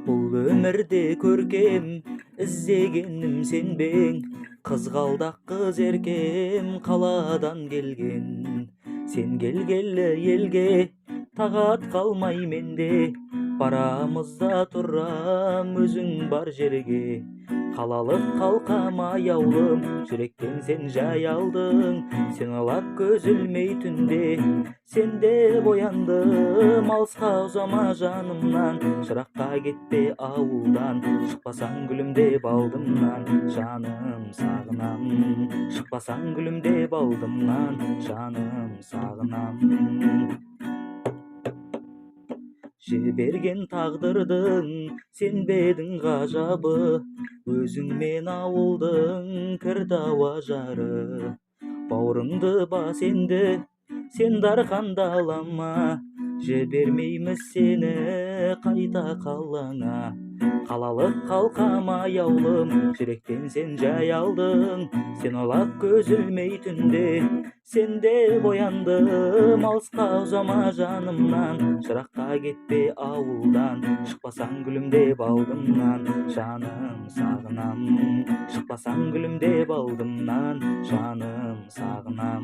Бул өмүрдө көркем издегеним сенбең, кызгалдак кыз эркем калаадан келген. Сен келгеле элге тагат калмай менде, барамыз да турам өзүң бар жерге. Калалык калкам аяулым, жүрөктөн сен жай алдың, сен ылап көз өлмөй түндө, сенде бояндым. Алыска узама жанымнан, жыракка кетпе ауылдан, шыкпасаң гүлүм деп алдымнан, жаным сагынам. Шыкпасаң гүлүм деп алдымнан, жаным сагынам. Жиберген тагдырдың сенбедің ғажабы, өзің мен ауылдың кірдауа жары. Бауырыңды бас енді, сен дарқандалама, жібермейміз сені қайта қалаңа. Қалалық қалқам аяулым, жүректен сен жай алдың, сен олап көз ілмей түнде, сенде бояндым. Алысқа ұзама жанымнан, жыраққа кетпе ауылдан, шықпасаң гүлім деп алдымнан, жаным сағынам. Шықпасаң гүлім деп алдымнан, жаным сағынам.